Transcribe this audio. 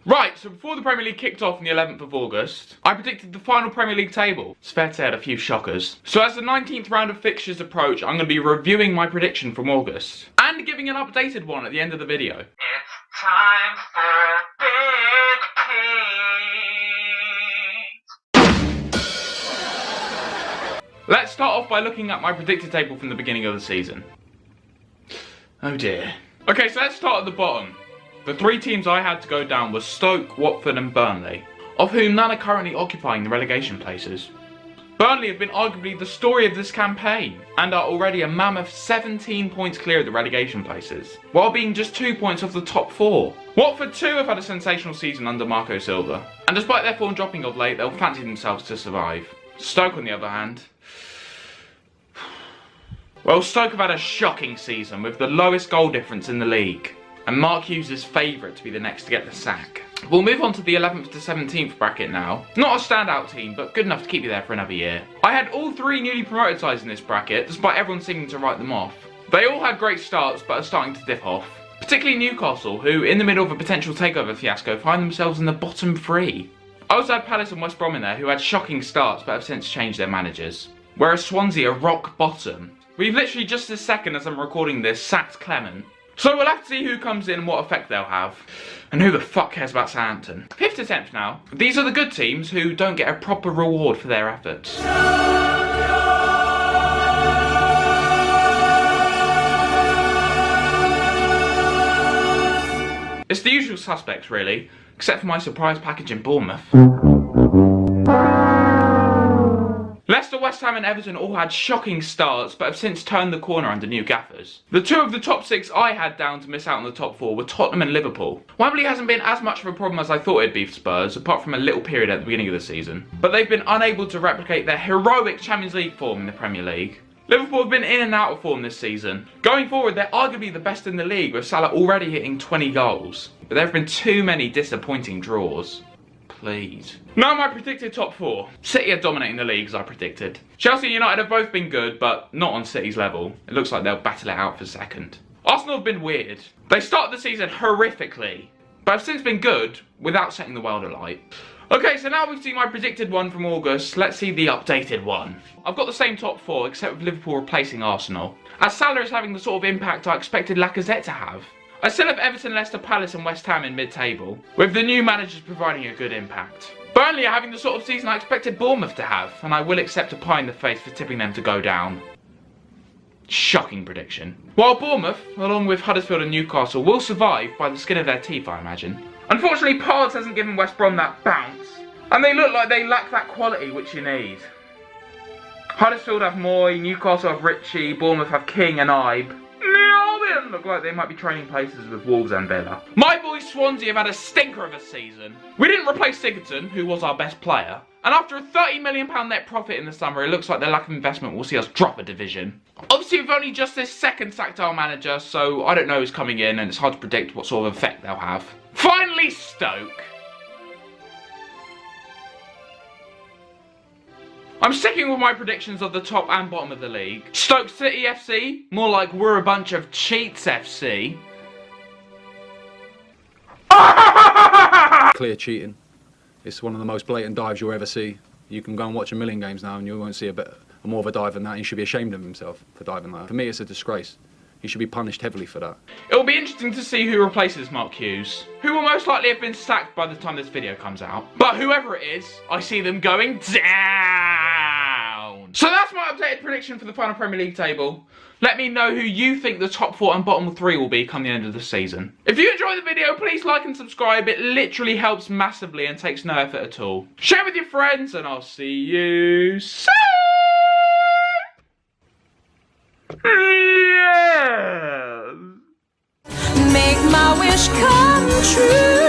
Right, so before the Premier League kicked off on the 11th of August, I predicted the final Premier League table. It's fair to say I had a few shockers. So as the 19th round of fixtures approach, I'm going to be reviewing my prediction from August. And giving an updated one at the end of the video. It's time for Big Pete. Let's start off by looking at my predicted table from the beginning of the season. Oh dear. Okay, so let's start at the bottom. The three teams I had to go down were Stoke, Watford and Burnley, of whom none are currently occupying the relegation places. Burnley have been arguably the story of this campaign, and are already a mammoth 17 points clear of the relegation places, while being just 2 points off the top 4. Watford too have had a sensational season under Marco Silva, and despite their form dropping of late, they'll fancy themselves to survive. Stoke on the other hand, well, Stoke have had a shocking season with the lowest goal difference in the league, and Mark Hughes is favourite to be the next to get the sack. We'll move on to the 11th to 17th bracket now. Not a standout team, but good enough to keep you there for another year. I had all three newly promoted sides in this bracket, despite everyone seeming to write them off. They all had great starts, but are starting to dip off. Particularly Newcastle, who, in the middle of a potential takeover fiasco, find themselves in the bottom 3. I also had Palace and West Brom in there, who had shocking starts, but have since changed their managers. Whereas Swansea are rock bottom. We've literally just this second as I'm recording this sacked Clement. So we'll have to see who comes in and what effect they'll have. And who the fuck cares about Southampton? 5th to 10th now. These are the good teams who don't get a proper reward for their efforts. It's the usual suspects really, except for my surprise package in Bournemouth. Leicester, West Ham and Everton all had shocking starts, but have since turned the corner under new gaffers. The two of the top 6 I had down to miss out on the top 4 were Tottenham and Liverpool. Wembley hasn't been as much of a problem as I thought it'd be for Spurs, apart from a little period at the beginning of the season. But they've been unable to replicate their heroic Champions League form in the Premier League. Liverpool have been in and out of form this season. Going forward, they're arguably the best in the league, with Salah already hitting 20 goals. But there have been too many disappointing draws. Please. Now my predicted top 4. City are dominating the league as I predicted. Chelsea and United have both been good, but not on City's level. It looks like they'll battle it out for second. Arsenal have been weird. They started the season horrifically, but have since been good without setting the world alight. Okay, so now we've seen my predicted one from August, let's see the updated one. I've got the same top 4, except with Liverpool replacing Arsenal, as Salah is having the sort of impact I expected Lacazette to have. I still have Everton, Leicester, Palace and West Ham in mid-table, with the new managers providing a good impact. Burnley are having the sort of season I expected Bournemouth to have, and I will accept a pie in the face for tipping them to go down. Shocking prediction. While Bournemouth, along with Huddersfield and Newcastle, will survive by the skin of their teeth, I imagine. Unfortunately, Pards hasn't given West Brom that bounce, and they look like they lack that quality which you need. Huddersfield have Moy, Newcastle have Ritchie, Bournemouth have King and Ibe. Look like they might be training places with Wolves and Villa. My boys Swansea have had a stinker of a season. We didn't replace Sigurdsson, who was our best player, and after a £30 million net profit in the summer, it looks like their lack of investment will see us drop a division. Obviously, we've only just this second sacked our manager, so I don't know who's coming in, and it's hard to predict what sort of effect they'll have. Finally, Stoke. I'm sticking with my predictions of the top and bottom of the league. Stoke City FC, more like we're a bunch of cheats FC. Clear cheating. It's one of the most blatant dives you'll ever see. You can go and watch a million games now and you won't see a bit more of a dive than that. He should be ashamed of himself for diving like that. For me, it's a disgrace. He should be punished heavily for that. It'll be interesting to see who replaces Mark Hughes, who will most likely have been sacked by the time this video comes out. But whoever it is, I see them going down. So that's my updated prediction for the final Premier League table. Let me know who you think the top 4 and bottom 3 will be come the end of the season. If you enjoyed the video, please like and subscribe. It literally helps massively and takes no effort at all. Share with your friends and I'll see you soon. Yes. Make my wish come true.